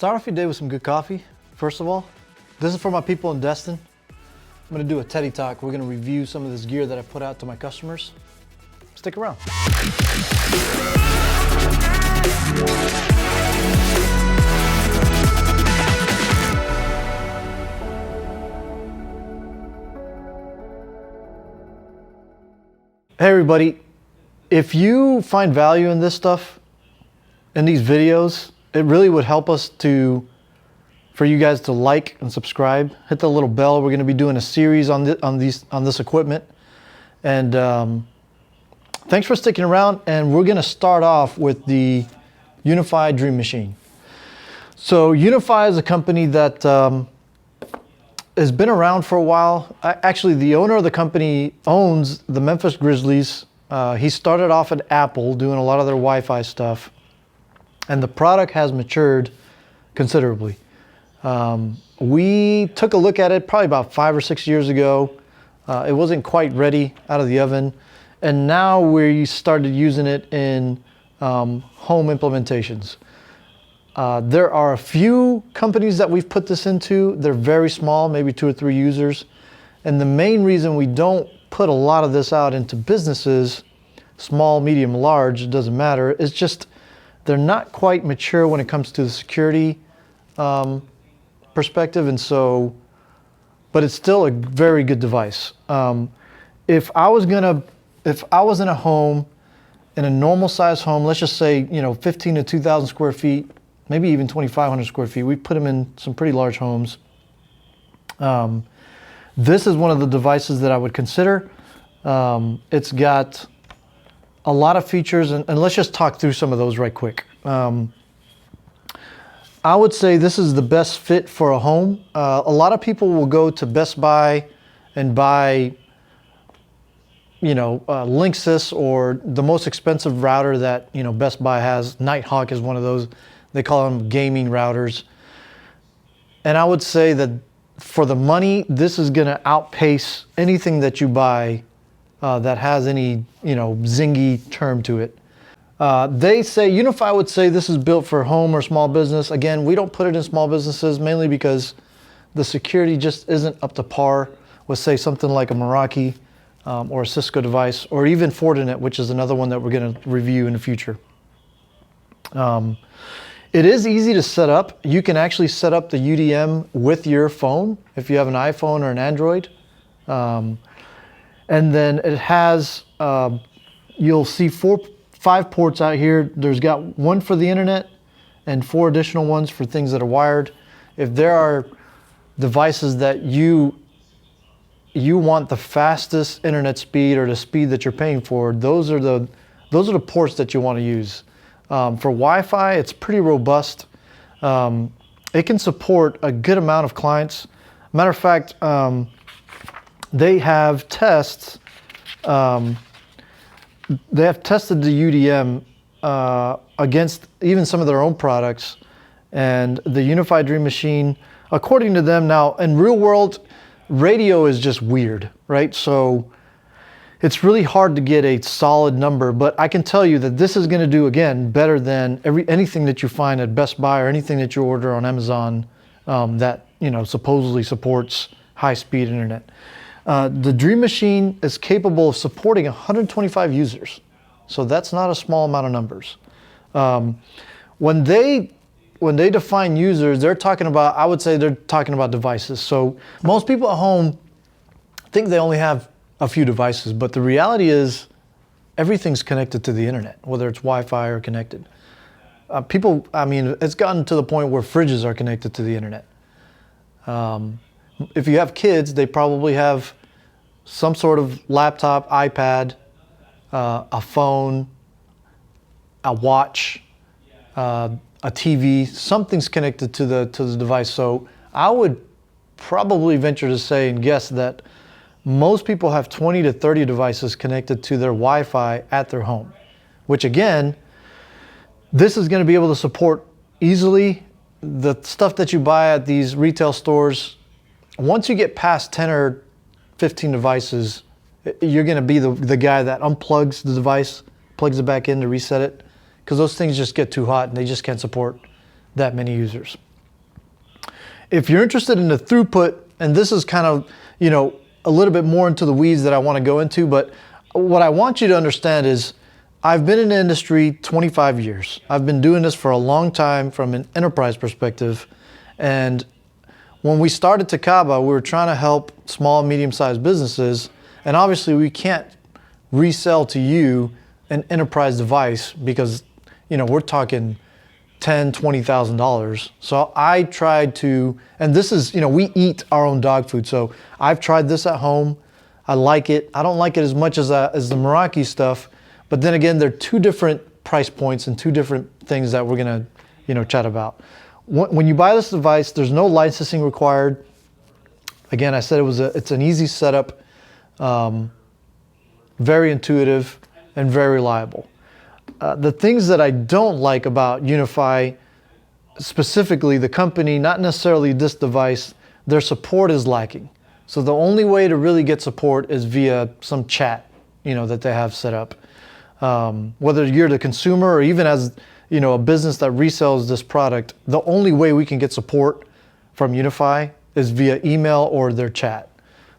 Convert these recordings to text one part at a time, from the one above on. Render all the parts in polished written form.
Start off your day with some good coffee, first of all. This is for my people in Destin. I'm gonna do a Teddy Talk. We're gonna review some of this gear that I put out to my customers. Stick around. Hey everybody, if you find value in this stuff, in these videos, it really would help us for you guys to like and subscribe. Hit the little bell. We're going to be doing a series on this equipment. And thanks for sticking around. And we're going to start off with the UniFi Dream Machine. So UniFi is a company that has been around for a while. Actually, the owner of the company owns the Memphis Grizzlies. He started off at Apple doing a lot of their Wi-Fi stuff. And the product has matured considerably. We took a look at it probably about 5 or 6 years ago. It wasn't quite ready out of the oven. And now we started using it in home implementations. There are a few companies that we've put this into. They're very small, maybe 2 or 3 users. And the main reason we don't put a lot of this out into businesses, small, medium, large, it doesn't matter, it's just they're not quite mature when it comes to the security perspective, and so, but it's still a very good device. If I was in a home, in a normal size home, let's just say, 15 to 2,000 square feet, maybe even 2,500 square feet, we put them in some pretty large homes. This is one of the devices that I would consider. It's got a lot of features, and let's just talk through some of those right quick. I would say this is the best fit for a home. A lot of people will go to Best Buy and buy, Linksys or the most expensive router that, Best Buy has. Nighthawk is one of those. They call them gaming routers. And I would say that for the money, this is going to outpace anything that you buy that has any, zingy term to it. They say, UniFi would say this is built for home or small business. Again, we don't put it in small businesses mainly because the security just isn't up to par with, say, something like a Meraki or a Cisco device, or even Fortinet, which is another one that we're going to review in the future. It is easy to set up. You can actually set up the UDM with your phone if you have an iPhone or an Android. And then it has, you'll see 5 ports out here. There's got 1 for the internet and 4 additional ones for things that are wired. If there are devices that you want the fastest internet speed or the speed that you're paying for, those are the ports that you want to use. For Wi-Fi, it's pretty robust. It can support a good amount of clients. Matter of fact, they have tests. They have tested the UDM against even some of their own products, and the UniFi Dream Machine, according to them, now in real world, radio is just weird, right? So it's really hard to get a solid number, but I can tell you that this is going to do, again, better than anything that you find at Best Buy or anything that you order on Amazon that supposedly supports high-speed internet. The Dream Machine is capable of supporting 125 users. So that's not a small amount of numbers. When they define users, they're talking about, I would say they're talking about devices. So most people at home think they only have a few devices, but the reality is everything's connected to the internet, whether it's Wi-Fi or connected. It's gotten to the point where fridges are connected to the internet. If you have kids, they probably have some sort of laptop, iPad, a phone, a watch, a TV. Something's connected to the device. So I would probably venture to say and guess that most people have 20 to 30 devices connected to their Wi-Fi at their home, which again, this is going to be able to support easily the stuff that you buy at these retail stores. Once you get past 10 or 15 devices, you're going to be the guy that unplugs the device, plugs it back in to reset it, because those things just get too hot and they just can't support that many users. If you're interested in the throughput, and this is kind of, a little bit more into the weeds that I want to go into, but what I want you to understand is I've been in the industry 25 years. I've been doing this for a long time from an enterprise perspective. And when we started Takaba, we were trying to help small, medium-sized businesses. And obviously we can't resell to you an enterprise device because, we're talking $10,000, $20,000. So I tried to, and this is, we eat our own dog food. So I've tried this at home. I like it. I don't like it as much as the Meraki stuff. But then again, they're two different price points and two different things that we're gonna, chat about. When you buy this device, there's no licensing required. Again, I said it's an easy setup, very intuitive and very reliable. The things that I don't like about UniFi, specifically the company, not necessarily this device, their support is lacking. So the only way to really get support is via some chat, that they have set up. Whether you're the consumer or even as, a business that resells this product, the only way we can get support from UniFi is via email or their chat,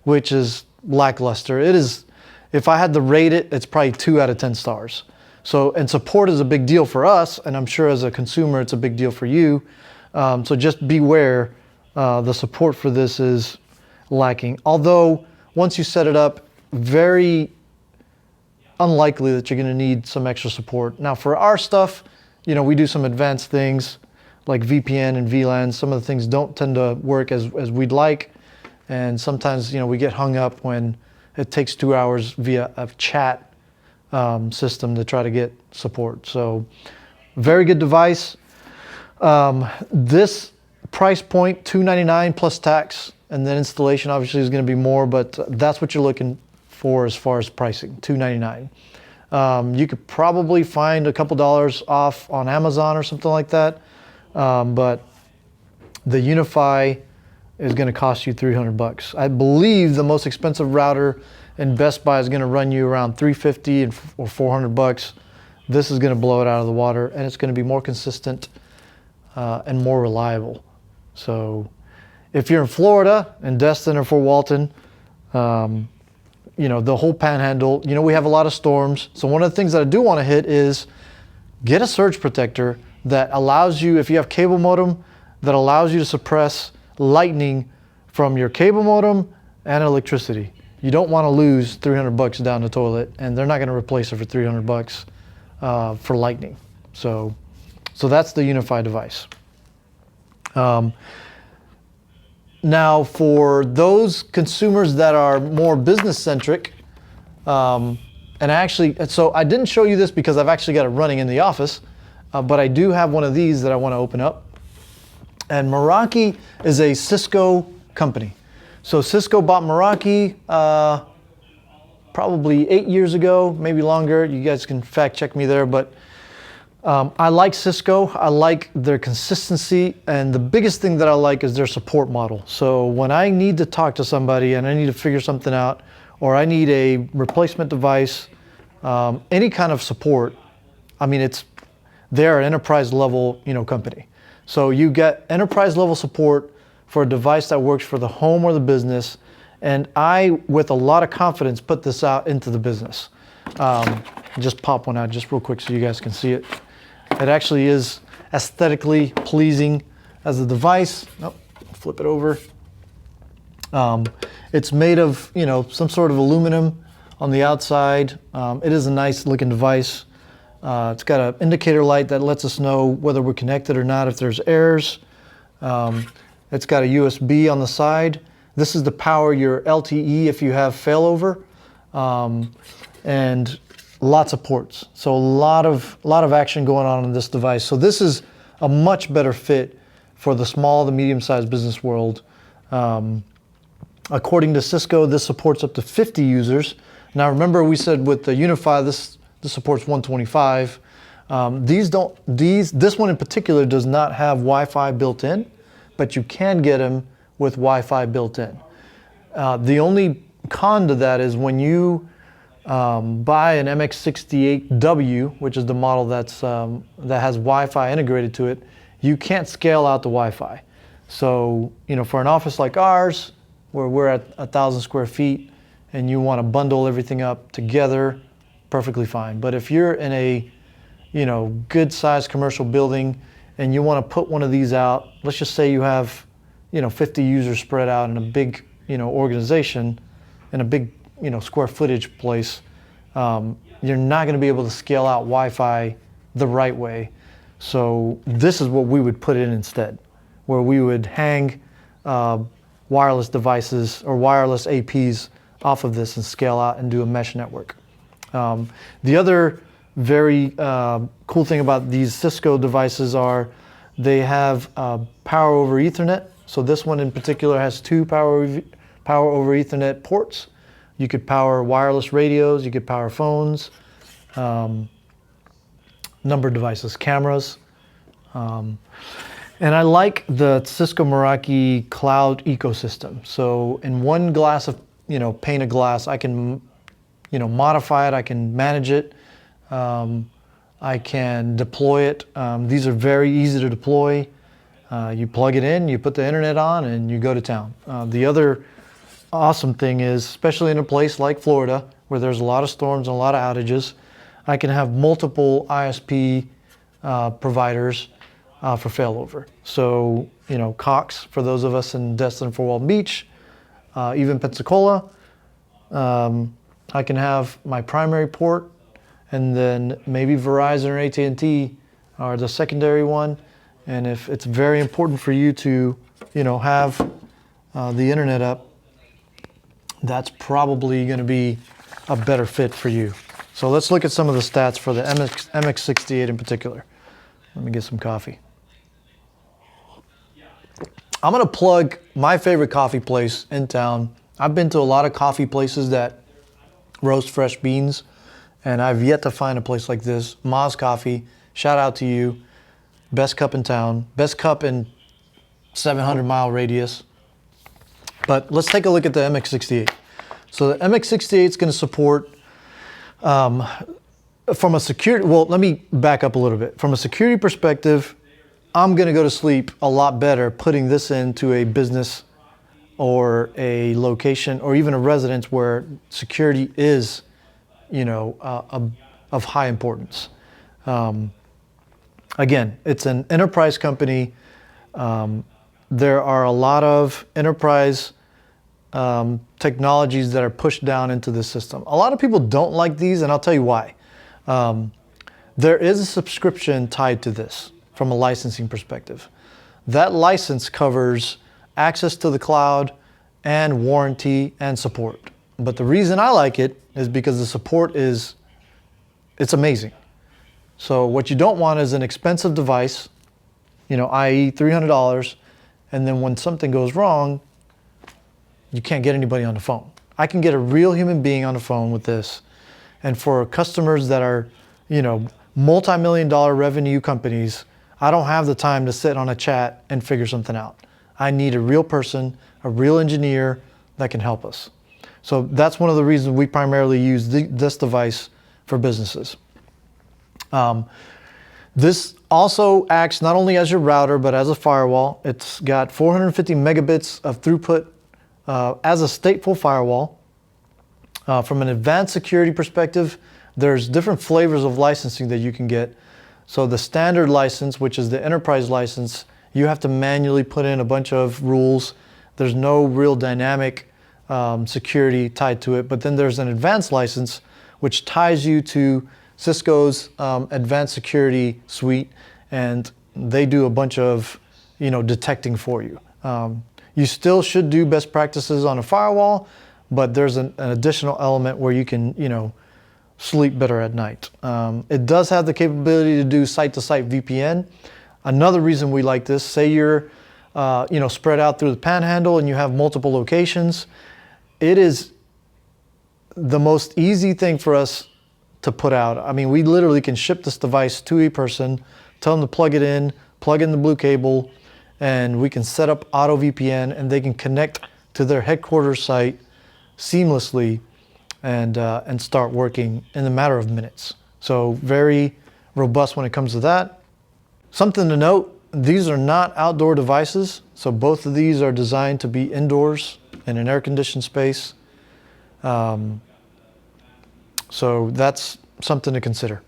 which is lackluster. It is, if I had to rate it, it's probably 2 out of 10 stars. So, and support is a big deal for us, and I'm sure as a consumer, it's a big deal for you. So just beware, the support for this is lacking. Although, once you set it up, very unlikely that you're gonna need some extra support. Now for our stuff, we do some advanced things like VPN and VLAN. Some of the things don't tend to work as we'd like. And sometimes, we get hung up when it takes 2 hours via a chat system to try to get support. So very good device. This price point, $299 plus tax, and then installation obviously is going to be more, but that's what you're looking for as far as pricing, $299. You could probably find a couple dollars off on Amazon or something like that, but the UniFi is going to cost you $300. I believe the most expensive router in Best Buy is going to run you around $350 or $400. This is going to blow it out of the water, and it's going to be more consistent and more reliable. So if you're in Florida, in Destin or Fort Walton, the whole panhandle, we have a lot of storms. So one of the things that I do want to hit is get a surge protector that allows you, if you have cable modem, that allows you to suppress lightning from your cable modem and electricity. You don't want to lose $300 down the toilet, and they're not going to replace it for $300 for lightning. So that's the UniFi device. Now, for those consumers that are more business-centric, so I didn't show you this because I've actually got it running in the office, but I do have one of these that I want to open up. And Meraki is a Cisco company. So Cisco bought Meraki probably 8 years ago, maybe longer. You guys can fact check me there, but I like Cisco. I like their consistency, and the biggest thing that I like is their support model. So when I need to talk to somebody and I need to figure something out, or I need a replacement device, any kind of support, they're an enterprise level, company. So you get enterprise level support for a device that works for the home or the business, and I, with a lot of confidence, put this out into the business. Just pop one out just real quick so you guys can see it. It actually is aesthetically pleasing as a device. Oh, flip it over. It's made of, some sort of aluminum on the outside. It is a nice looking device. It's got an indicator light that lets us know whether we're connected or not if there's errors. It's got a USB on the side. This is to power your LTE if you have failover, and lots of ports. So a lot of action going on in this device. So this is a much better fit for the small to medium-sized business world. According to Cisco, this supports up to 50 users. Now remember, we said with the UniFi, this supports 125. This one in particular does not have Wi-Fi built in, but you can get them with Wi-Fi built in. The only con to that is when you buy an MX68W, which is the model that has Wi-Fi integrated to it, you can't scale out the Wi-Fi. So, for an office like ours, where we're at 1,000 square feet and you want to bundle everything up together, perfectly fine. But if you're in a, good sized commercial building and you want to put one of these out, let's just say you have, 50 users spread out in a big, organization, in a big, square footage place, you're not going to be able to scale out Wi-Fi the right way. So this is what we would put in instead, where we would hang wireless devices or wireless APs off of this and scale out and do a mesh network. The other very cool thing about these Cisco devices are they have power over Ethernet. So this one in particular has two power over Ethernet ports. You could power wireless radios, you could power phones, number of devices, cameras. And I like the Cisco Meraki cloud ecosystem. So in one glass of, pane of glass, I can, modify it, I can manage it, I can deploy it. These are very easy to deploy. You plug it in, you put the internet on, and you go to town. The other awesome thing is, especially in a place like Florida, where there's a lot of storms and a lot of outages, I can have multiple ISP providers for failover. So, Cox, for those of us in Destin, Fort Walton Beach, even Pensacola, I can have my primary port, and then maybe Verizon or AT&T are the secondary one. And if it's very important for you to, have the internet up, that's probably going to be a better fit for you. So let's look at some of the stats for the MX68 in particular. Let me get some coffee. I'm going to plug my favorite coffee place in town. I've been to a lot of coffee places that roast fresh beans, and I've yet to find a place like this. Moz Coffee, shout out to you. Best cup in town, best cup in 700-mile radius. But let's take a look at the MX68. So the MX68 is going to support, from a security, well, let me back up a little bit. From a security perspective, I'm going to go to sleep a lot better putting this into a business or a location or even a residence where security is, of high importance. Again, it's an enterprise company. There are a lot of enterprise technologies that are pushed down into the system. A lot of people don't like these, and I'll tell you why. There is a subscription tied to this from a licensing perspective. That license covers access to the cloud and warranty and support. But the reason I like it is because the support it's amazing. So what you don't want is an expensive device, i.e. $300, and then when something goes wrong, you can't get anybody on the phone. I can get a real human being on the phone with this. And for customers that are, multi-million-dollar revenue companies, I don't have the time to sit on a chat and figure something out. I need a real person, a real engineer that can help us. So that's one of the reasons we primarily use this device for businesses. This also acts not only as your router, but as a firewall. It's got 450 megabits of throughput as a stateful firewall. From an advanced security perspective, there's different flavors of licensing that you can get. So the standard license, which is the enterprise license, you have to manually put in a bunch of rules. There's no real dynamic security tied to it. But then there's an advanced license, which ties you to Cisco's advanced security suite, and they do a bunch of, detecting for you. You still should do best practices on a firewall, but there's an additional element where you can, sleep better at night. It does have the capability to do site-to-site VPN. Another reason we like this, say you're, spread out through the panhandle and you have multiple locations, it is the most easy thing for us to put out. I mean, we literally can ship this device to a person, tell them to plug it in, plug in the blue cable, and we can set up auto VPN, and they can connect to their headquarters site seamlessly and start working in a matter of minutes. So very robust when it comes to that. Something to note, these are not outdoor devices. So both of these are designed to be indoors in an air-conditioned space. So that's something to consider.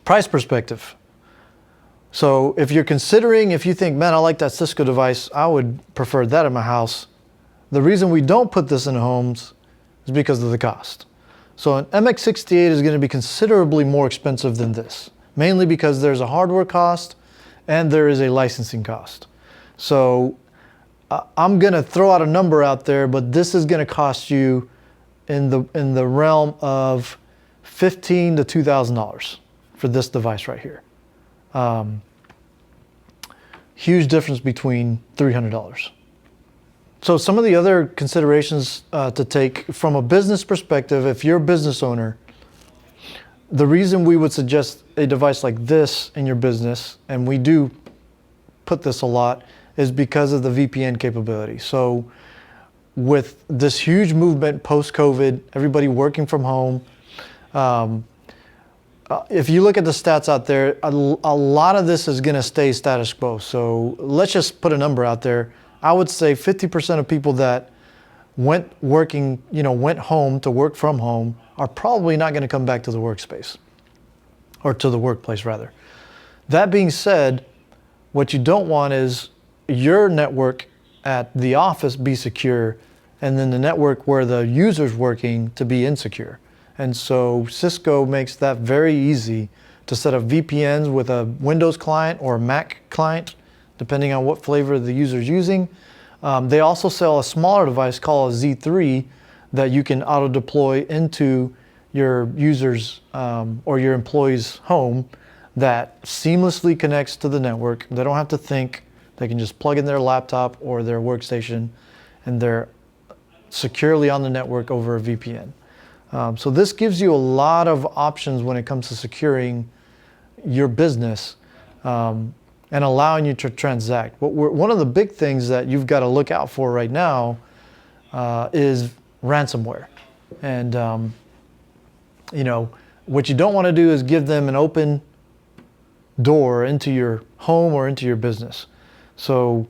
Price perspective. So if you're considering, if you think, man, I like that Cisco device, I would prefer that in my house. The reason we don't put this in homes is because of the cost. So an MX68 is going to be considerably more expensive than this, mainly because there's a hardware cost and there is a licensing cost. So I'm going to throw out a number out there, but this is going to cost you in the realm of $1,500 to $2,000 for this device right here. Huge difference between $300. So some of the other considerations to take from a business perspective, if you're a business owner, the reason we would suggest a device like this in your business, and we do put this a lot, is because of the VPN capability. So with this huge movement post-COVID, everybody working from home, if you look at the stats out there, a lot of this is going to stay status quo. So let's just put a number out there. I would say 50% of people that went home to work from home are probably not going to come back to the workspace, or to the workplace rather. That being said, what you don't want is your network at the office be secure and then the network where the user's working to be insecure. And so Cisco makes that very easy to set up VPNs with a Windows client or a Mac client, depending on what flavor the user's using. They also sell a smaller device called a Z3 that you can auto deploy into your user's or your employee's home that seamlessly connects to the network. They don't have to think. They can just plug in their laptop or their workstation and they're securely on the network over a VPN. So this gives you a lot of options when it comes to securing your business and allowing you to transact. But one of the big things that you've got to look out for right now is ransomware. And what you don't want to do is give them an open door into your home or into your business. So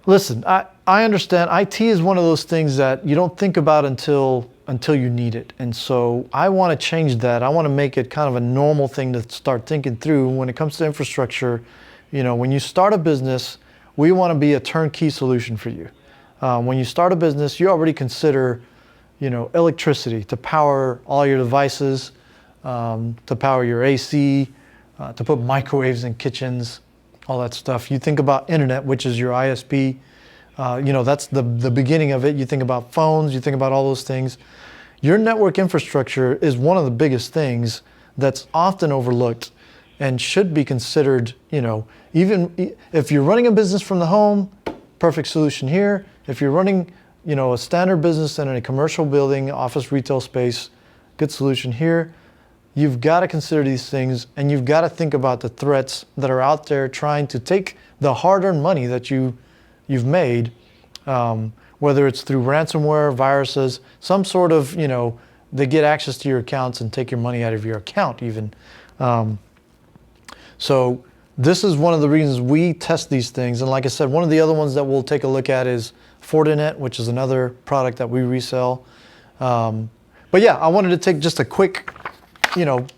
listen, I understand IT is one of those things that you don't think about until you need it. And so I want to change that. I want to make it kind of a normal thing to start thinking through when it comes to infrastructure. When you start a business, we want to be a turnkey solution for you. When you start a business, you already consider, electricity to power all your devices, to power your AC, to put microwaves in kitchens, all that stuff. You think about internet, which is your ISP. That's the beginning of it. You think about phones, you think about all those things. Your network infrastructure is one of the biggest things that's often overlooked and should be considered, even if you're running a business from the home, perfect solution here. If you're running, a standard business in a commercial building, office, retail space, good solution here. You've got to consider these things and you've got to think about the threats that are out there trying to take the hard-earned money that you've made, whether it's through ransomware, viruses, some sort of, they get access to your accounts and take your money out of your account even. So this is one of the reasons we test these things. And like I said, one of the other ones that we'll take a look at is Fortinet, which is another product that we resell. But yeah, I wanted to take just a quick,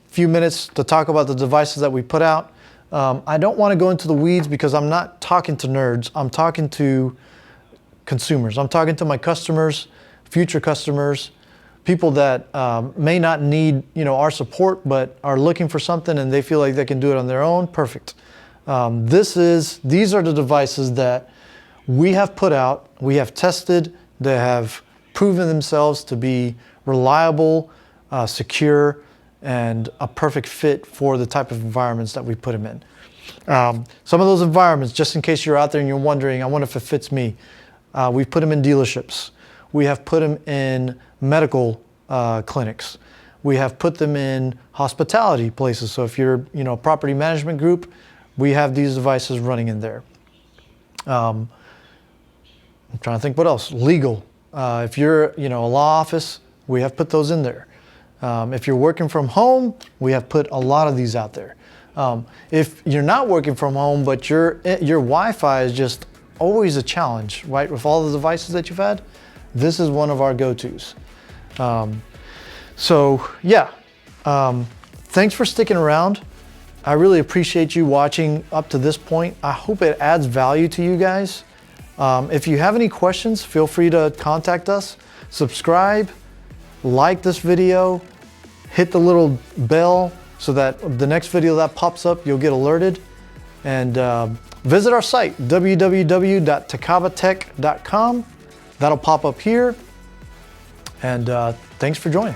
few minutes to talk about the devices that we put out. I don't want to go into the weeds because I'm not talking to nerds. I'm talking to consumers. I'm talking to my customers, future customers, people that may not need our support but are looking for something and they feel like they can do it on their own. Perfect. These are the devices that we have put out, we have tested, they have proven themselves to be reliable, secure, and a perfect fit for the type of environments that we put them in. Some of those environments, just in case you're out there and you're wondering, I wonder if it fits me, we've put them in dealerships. We have put them in medical clinics. We have put them in hospitality places. So if you're a property management group, we have these devices running in there. I'm trying to think what else. Legal. If you're a law office, we have put those in there. If you're working from home, we have put a lot of these out there. If you're not working from home, but your Wi-Fi is just always a challenge, right? With all the devices that you've had, this is one of our go-tos. So yeah, thanks for sticking around. I really appreciate you watching up to this point. I hope it adds value to you guys. If you have any questions, feel free to contact us. Subscribe, like this video, hit the little bell so that the next video that pops up, you'll get alerted. And visit our site, www.takavatech.com. That'll pop up here. And thanks for joining.